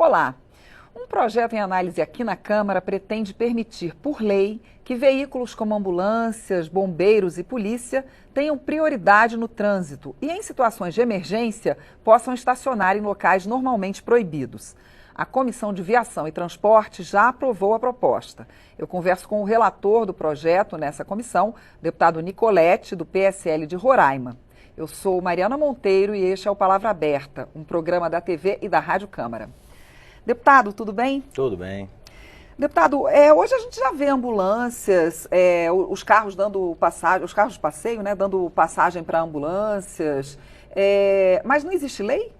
Olá! Um projeto em análise aqui na Câmara pretende permitir, por lei, que veículos como ambulâncias, bombeiros e polícia tenham prioridade no trânsito e, em situações de emergência, possam estacionar em locais normalmente proibidos. A Comissão de Viação e Transporte já aprovou a proposta. Eu converso com o relator do projeto nessa comissão, deputado Nicolete, do PSL de Roraima. Eu sou Mariana Monteiro e este é o Palavra Aberta, um programa da TV e da Rádio Câmara. Deputado, tudo bem? Tudo bem. Deputado, hoje a gente já vê ambulâncias, os carros dando passagem, os carros de passeio, né, dando passagem para ambulâncias, mas não existe lei?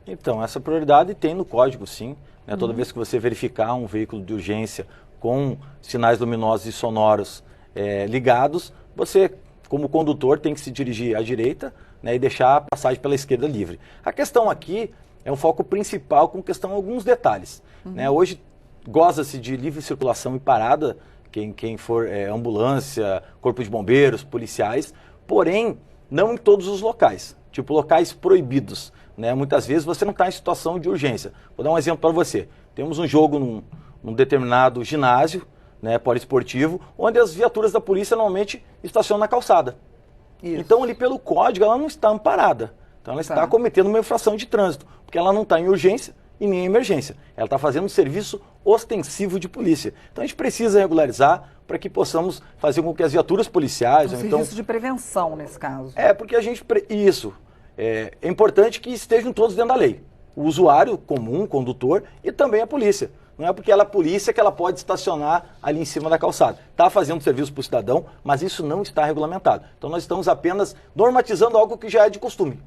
Então, essa prioridade tem no código, sim. Né? Toda vez que você verificar um veículo de urgência com sinais luminosos e sonoros ligados, você, como condutor, tem que se dirigir à direita, né, e deixar a passagem pela esquerda livre. A questão aqui é um foco principal com questão alguns detalhes. Né? Hoje, goza-se de livre circulação e parada, quem for ambulância, corpo de bombeiros, policiais, porém, não em todos os locais, tipo locais proibidos. Né? Muitas vezes você não está em situação de urgência. Vou dar um exemplo para você. Temos um jogo num determinado ginásio, né, poliesportivo, onde as viaturas da polícia normalmente estacionam na calçada. Isso. Então, ali pelo código, ela não está amparada. Então, ela está cometendo uma infração de trânsito, porque ela não está em urgência e nem em emergência. Ela está fazendo um serviço ostensivo de polícia. Então, a gente precisa regularizar para que possamos fazer com que as viaturas policiais... serviço de prevenção, nesse caso. Porque a gente... Isso. É importante que estejam todos dentro da lei. O usuário comum, o condutor, e também a polícia. Não é porque ela é polícia que ela pode estacionar ali em cima da calçada. Está fazendo serviço para o cidadão, mas isso não está regulamentado. Então, nós estamos apenas normatizando algo que já é de costume.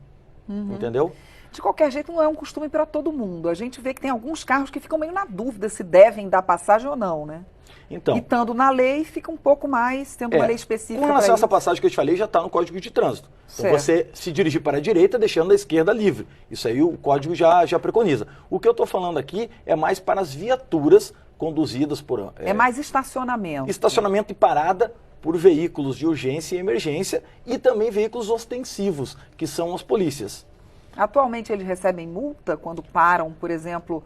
Entendeu? De qualquer jeito, não é um costume para todo mundo. A gente vê que tem alguns carros que ficam meio na dúvida se devem dar passagem ou não, né? Então, e estando na lei, fica um pouco mais, tendo uma lei específica. Com relação a essa passagem que eu te falei, já está no Código de Trânsito. Então, você se dirigir para a direita, deixando a esquerda livre. Isso aí o Código já preconiza. O que eu estou falando aqui é mais para as viaturas conduzidas por... É mais estacionamento. Estacionamento e parada por veículos de urgência e emergência e também veículos ostensivos, que são as polícias. Atualmente eles recebem multa quando param, por exemplo...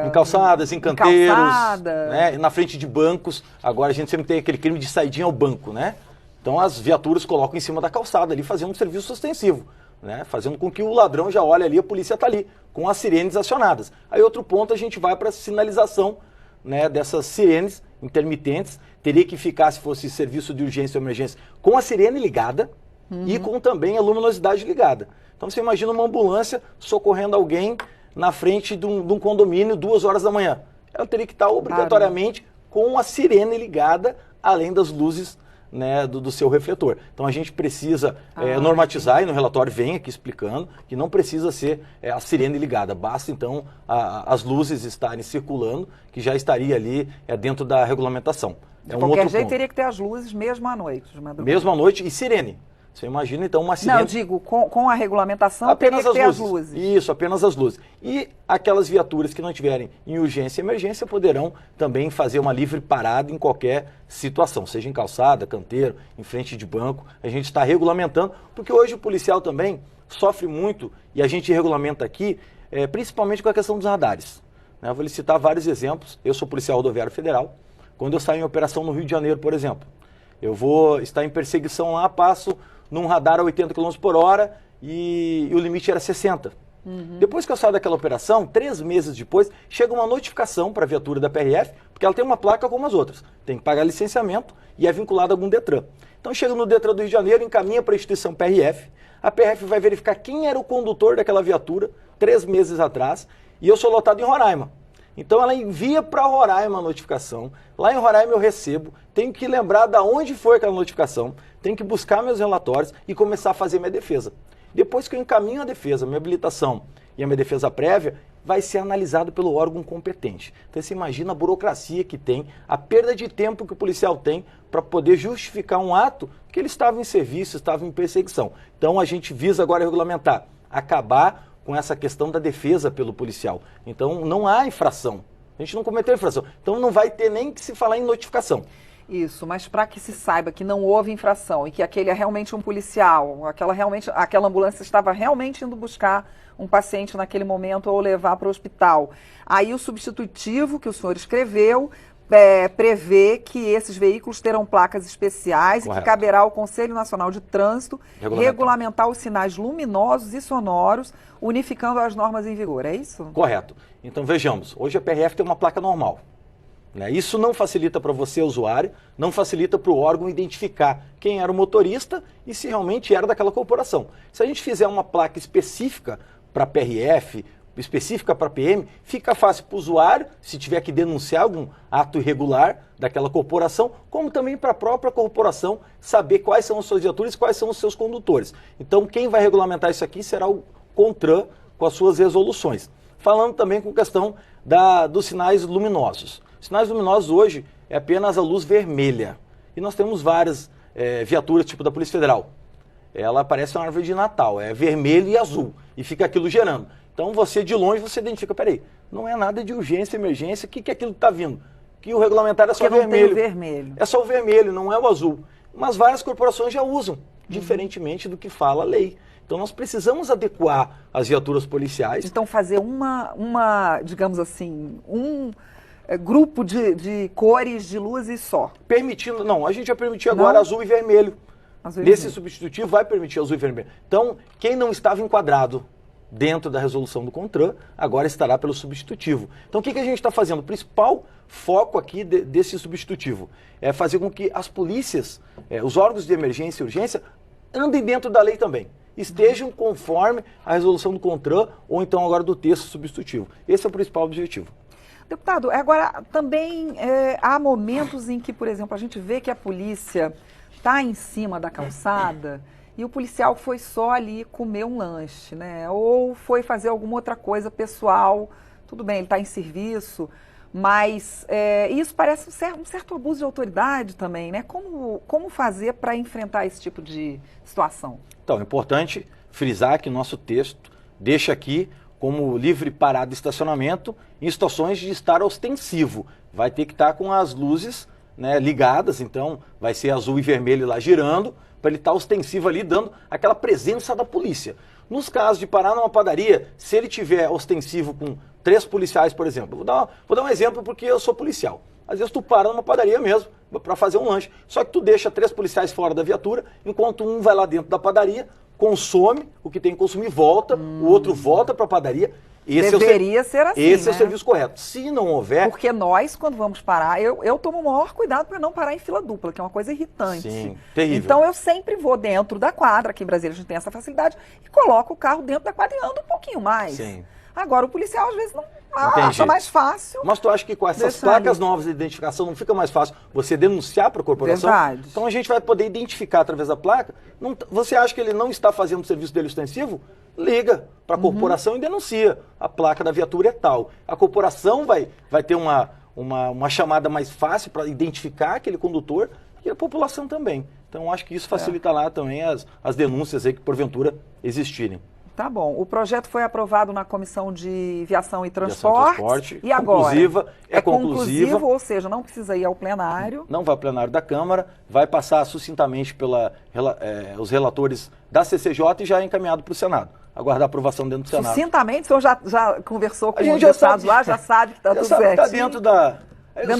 em calçadas, em canteiros, né, na frente de bancos. Agora a gente sempre tem aquele crime de saidinha ao banco, né? Então as viaturas colocam em cima da calçada ali, fazendo um serviço ostensivo, né? Fazendo com que o ladrão já olhe ali, a polícia está ali, com as sirenes acionadas. Aí outro ponto, a gente vai para a sinalização, né, dessas sirenes intermitentes. Teria que ficar, se fosse serviço de urgência ou emergência, com a sirene ligada e com também a luminosidade ligada. Então você imagina uma ambulância socorrendo alguém na frente de um condomínio 2 horas da manhã. Ela teria que estar obrigatoriamente com a sirene ligada, além das luzes, né, do seu refletor. Então a gente precisa normatizar, e no relatório vem aqui explicando, que não precisa ser a sirene ligada, basta então as luzes estarem circulando, que já estaria ali dentro da regulamentação. De qualquer jeito teria que ter as luzes mesmo à noite. De madrugada. Mesmo à noite e sirene. Você imagina, então, uma sirene... Não, eu digo, com a regulamentação, apenas teria que ter as luzes. Isso, apenas as luzes. E aquelas viaturas que não tiverem em urgência e emergência poderão também fazer uma livre parada em qualquer situação, seja em calçada, canteiro, em frente de banco. A gente está regulamentando, porque hoje o policial também sofre muito, e a gente regulamenta aqui, principalmente com a questão dos radares. Eu vou lhe citar vários exemplos. Eu sou policial rodoviário federal. Quando eu saio em operação no Rio de Janeiro, por exemplo, eu vou estar em perseguição lá, passo num radar a 80 km por hora e o limite era 60. Depois que eu saio daquela operação, 3 meses depois, chega uma notificação para a viatura da PRF, porque ela tem uma placa como as outras. Tem que pagar licenciamento e é vinculada a algum Detran. Então chega no Detran do Rio de Janeiro, encaminha para a instituição PRF, a PRF vai verificar quem era o condutor daquela viatura 3 meses atrás, e eu sou lotado em Roraima. Então ela envia para Roraima a notificação, lá em Roraima eu recebo, tenho que lembrar de onde foi aquela notificação, tenho que buscar meus relatórios e começar a fazer minha defesa. Depois que eu encaminho a defesa, minha habilitação e a minha defesa prévia, vai ser analisado pelo órgão competente. Então você imagina a burocracia que tem, a perda de tempo que o policial tem para poder justificar um ato que ele estava em serviço, estava em perseguição. Então a gente visa agora regulamentar, acabar com essa questão da defesa pelo policial. Então não há infração, a gente não cometeu infração, então não vai ter nem que se falar em notificação. Isso, mas para que se saiba que não houve infração e que aquele é realmente um policial, aquela ambulância estava realmente indo buscar um paciente naquele momento ou levar para o hospital. Aí o substitutivo que o senhor escreveu prevê que esses veículos terão placas especiais. Correto. E que caberá ao Conselho Nacional de Trânsito regulamentar os sinais luminosos e sonoros, unificando as normas em vigor. É isso? Correto. Então vejamos, hoje a PRF tem uma placa normal. Isso não facilita para você, usuário, não facilita para o órgão identificar quem era o motorista e se realmente era daquela corporação. Se a gente fizer uma placa específica para PRF, específica para PM, fica fácil para o usuário, se tiver que denunciar algum ato irregular daquela corporação, como também para a própria corporação saber quais são as suas viaturas e quais são os seus condutores. Então quem vai regulamentar isso aqui será o CONTRAN com as suas resoluções. Falando também com questão dos sinais luminosos. Sinais luminosos hoje é apenas a luz vermelha. E nós temos várias viaturas, tipo da Polícia Federal. Ela parece uma árvore de Natal, é vermelho e azul. E fica aquilo gerando. Então você de longe você identifica, peraí, não é nada de urgência, emergência, o que é aquilo que está vindo? Que o regulamentar é só vermelho. Vermelho. É só o vermelho, não é o azul. Mas várias corporações já usam, diferentemente do que fala a lei. Então nós precisamos adequar as viaturas policiais. Então fazer digamos assim, grupo de cores, de luzes só. Permitindo, não, a gente vai permitir agora azul e vermelho. Nesse substitutivo vai permitir azul e vermelho. Então, quem não estava enquadrado dentro da resolução do CONTRAN, agora estará pelo substitutivo. Então, o que a gente está fazendo? O principal foco aqui desse substitutivo é fazer com que as polícias, os órgãos de emergência e urgência, andem dentro da lei também. Estejam conforme a resolução do CONTRAN ou então agora do texto substitutivo. Esse é o principal objetivo. Deputado, agora também há momentos em que, por exemplo, a gente vê que a polícia está em cima da calçada e o policial foi só ali comer um lanche, né? Ou foi fazer alguma outra coisa pessoal. Tudo bem, ele está em serviço, mas isso parece um certo abuso de autoridade também, né? Como fazer para enfrentar esse tipo de situação? Então, é importante frisar que o nosso texto deixa aqui como livre parada e estacionamento em situações de estar ostensivo. Vai ter que estar com as luzes ligadas, então vai ser azul e vermelho lá girando, para ele estar ostensivo ali, dando aquela presença da polícia. Nos casos de parar numa padaria, se ele tiver ostensivo com 3 policiais, por exemplo, vou dar um exemplo porque eu sou policial. Às vezes tu para numa padaria mesmo para fazer um lanche, só que tu deixa 3 policiais fora da viatura, enquanto um vai lá dentro da padaria, consome o que tem que consumir, volta, o outro volta para a padaria. Deveria ser assim, Esse é o serviço correto. Se não houver... Porque nós, quando vamos parar, eu tomo o maior cuidado para não parar em fila dupla, que é uma coisa irritante. Sim, terrível. Então eu sempre vou dentro da quadra, aqui em Brasília a gente tem essa facilidade, e coloco o carro dentro da quadra e ando um pouquinho mais. Sim. Agora o policial às vezes não acha mais fácil. Mas tu acha que com essas placas novas de identificação não fica mais fácil você denunciar para a corporação? Verdade. Então a gente vai poder identificar através da placa. Você acha que ele não está fazendo o serviço dele ostensivo? Liga para a corporação e denuncia. A placa da viatura é tal. A corporação vai ter uma chamada mais fácil para identificar aquele condutor e a população também. Então acho que isso facilita lá também as denúncias aí que porventura existirem. Tá bom. O projeto foi aprovado na Comissão de Viação e Transporte. E agora? É conclusiva. Ou seja, não precisa ir ao plenário. Não vai ao plenário da Câmara, vai passar sucintamente os relatores da CCJ e já é encaminhado para o Senado. Aguardar a aprovação dentro do Senado. Sucintamente? O senhor já conversou com os deputados lá, já sabe que está tudo certo. Está dentro da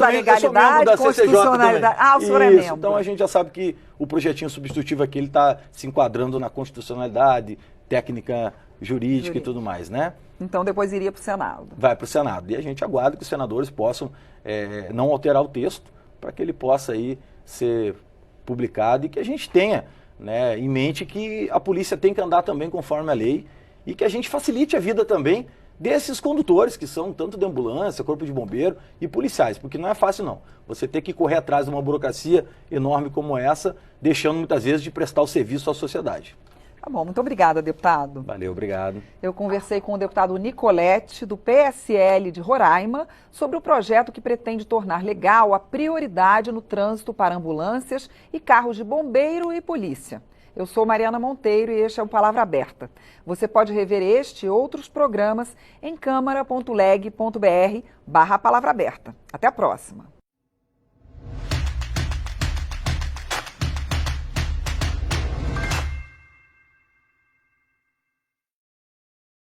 legalidade, constitucionalidade. O senhor é membro. Então a gente já sabe que o projetinho substitutivo aqui está se enquadrando na constitucionalidade, técnica jurídica e tudo mais, né? Então depois iria para o Senado. Vai para o Senado. E a gente aguarda que os senadores possam não alterar o texto para que ele possa aí ser publicado e que a gente tenha em mente que a polícia tem que andar também conforme a lei e que a gente facilite a vida também desses condutores que são tanto de ambulância, corpo de bombeiro e policiais, porque não é fácil não. Você ter que correr atrás de uma burocracia enorme como essa, deixando muitas vezes de prestar o serviço à sociedade. Tá bom, muito obrigada, deputado. Valeu, obrigado. Eu conversei com o deputado Nicolete, do PSL de Roraima, sobre o projeto que pretende tornar legal a prioridade no trânsito para ambulâncias e carros de bombeiro e polícia. Eu sou Mariana Monteiro e este é o Palavra Aberta. Você pode rever este e outros programas em câmara.leg.br/palavra aberta. Até a próxima.